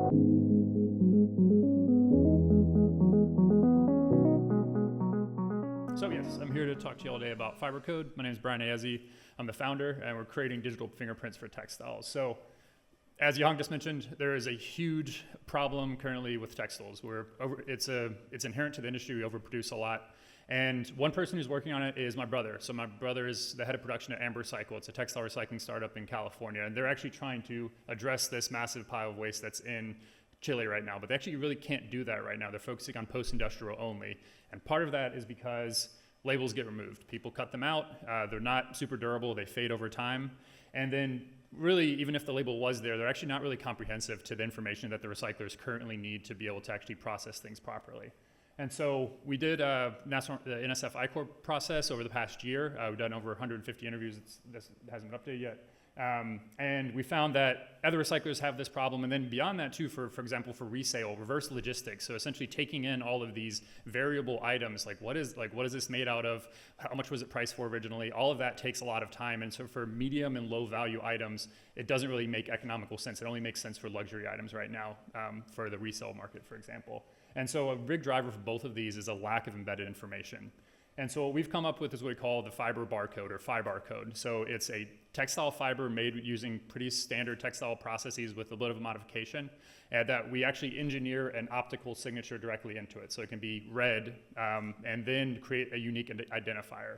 So yes, I'm here to talk to you all today about Fibarcode. My name is Brian Ayezi. I'm the founder, and we're creating digital fingerprints for textiles. So as Yang just mentioned, there is a huge problem currently with textiles. It's inherent to the industry. We overproduce a lot. And one person who's working on it is my brother. So my brother is the head of production at Recycle. It's a textile recycling startup in California. And they're actually trying to address this massive pile of waste that's in Chile right now. But they actually really can't do that right now. They're focusing on post-industrial only. And part of that is because labels get removed. People cut them out. They're not super durable. They fade over time. And then really, even if the label was there, they're actually not really comprehensive to the information that the recyclers currently need to be able to actually process things properly. And so we did the NSF I-Corp process over the past year. We've done over 150 interviews. This hasn't been updated yet. And we found that other recyclers have this problem. And then beyond that too, for example, for resale, reverse logistics. So essentially taking in all of these variable items, like what is this made out of? How much was it priced for originally? All of that takes a lot of time. And so for medium and low value items, it doesn't really make economical sense. It only makes sense for luxury items right now, for the resale market, for example. And so a big driver for both of these is a lack of embedded information. And so what we've come up with is what we call the fiber barcode, or Fibarcode. So it's a textile fiber made using pretty standard textile processes with a bit of a modification, and that we actually engineer an optical signature directly into it. So it can be read and then create a unique identifier.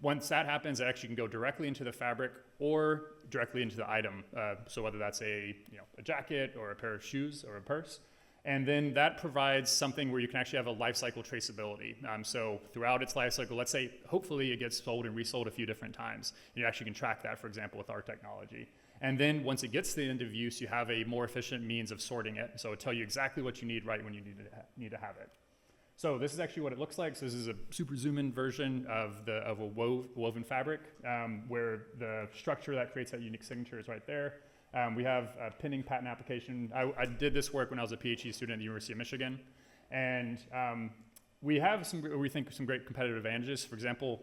Once that happens, it actually can go directly into the fabric or directly into the item. So whether that's a jacket or a pair of shoes or a purse. And then that provides something where you can actually have a lifecycle traceability. So throughout its lifecycle, let's say hopefully it gets sold and resold a few different times. You actually can track that, for example, with our technology. And then once it gets to the end of use, you have a more efficient means of sorting it. So it'll tell you exactly what you need right when you need to have it. So this is actually what it looks like. So this is a super zoom-in version of a woven fabric, where the structure that creates that unique signature is right there. We have a pending patent application. I did this work when I was a PhD student at the University of Michigan. And we have some great competitive advantages. For example,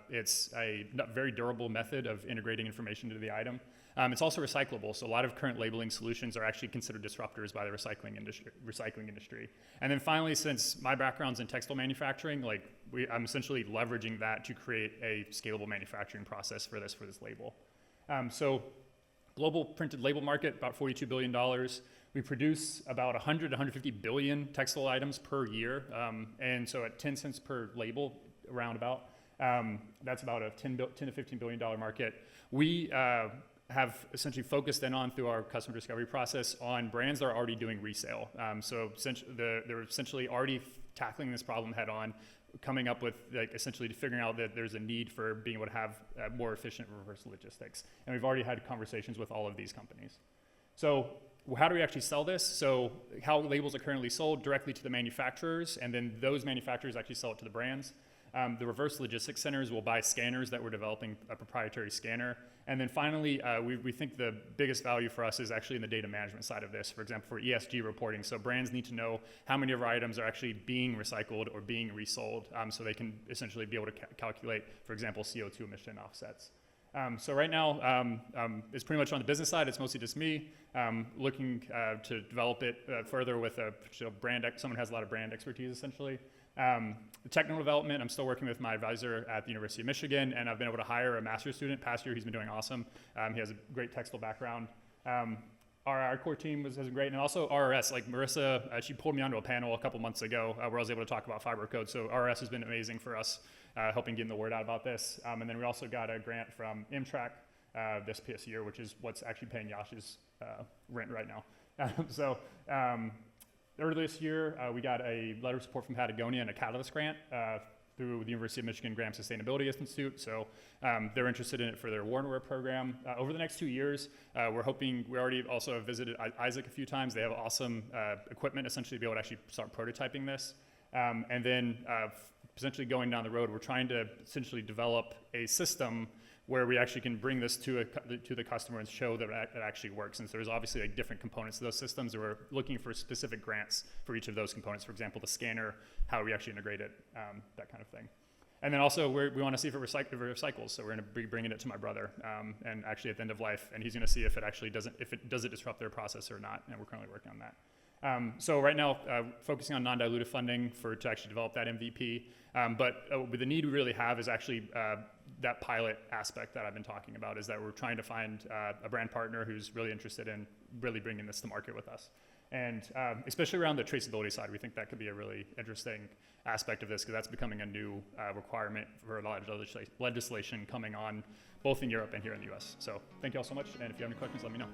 it's a very durable method of integrating information into the item. It's also recyclable, so a lot of current labeling solutions are actually considered disruptors by the recycling industry. And then finally, since my background's in textile manufacturing, I'm essentially leveraging that to create a scalable manufacturing process for this label. So global printed label market, about $42 billion. We produce about 100 to 150 billion textile items per year. And so at 10 cents per label, around about, that's about a $10 to $15 billion market. We have essentially focused in on, through our customer discovery process, on brands that are already doing resale. So they're essentially already tackling this problem head on, coming up with essentially figuring out that there's a need for being able to have more efficient reverse logistics. And we've already had conversations with all of these companies. So how do we actually sell this? So how labels are currently sold directly to the manufacturers, and then those manufacturers actually sell it to the brands. The reverse logistics centers will buy scanners that we're developing, a proprietary scanner. And then finally, we think the biggest value for us is actually in the data management side of this, for example, for ESG reporting. So brands need to know how many of our items are actually being recycled or being resold, so they can essentially be able to calculate, for example, CO2 emission offsets. So right now, it's pretty much on the business side. It's mostly just me looking to develop it further with someone who has a lot of brand expertise, essentially. The technical development, I'm still working with my advisor at the University of Michigan, and I've been able to hire a master's student. Past year, he's been doing awesome. He has a great textile background. Our core team has been great, and also RRS, like Marissa, she pulled me onto a panel a couple months ago where I was able to talk about Fibarcode. So RRS has been amazing for us, helping getting the word out about this. And then we also got a grant from Amtrak this past year, which is what's actually paying Yash's rent right now. Earlier this year, we got a letter of support from Patagonia and a Catalyst grant through the University of Michigan Graham Sustainability Institute. So they're interested in it for their Warnerware program. Over the next 2 years, we're hoping, we already also have visited Isaac a few times. They have awesome equipment essentially to be able to actually start prototyping this. And then essentially going down the road, we're trying to essentially develop a system where we actually can bring this to the customer and show that it actually works. And so there's obviously different components to those systems, and we're looking for specific grants for each of those components. For example, the scanner, how we actually integrate it, that kind of thing. And then also we want to see if it recycles. So we're going to be bringing it to my brother, and actually at the end of life, and he's going to see if it actually does it disrupt their process or not. And we're currently working on that. So right now, focusing on non-dilutive funding to actually develop that MVP. But the need we really have is actually that pilot aspect that I've been talking about, is that we're trying to find a brand partner who's really interested in really bringing this to market with us. And especially around the traceability side, we think that could be a really interesting aspect of this, because that's becoming a new requirement for a lot of legislation coming on both in Europe and here in the US. So thank you all so much. And if you have any questions, let me know.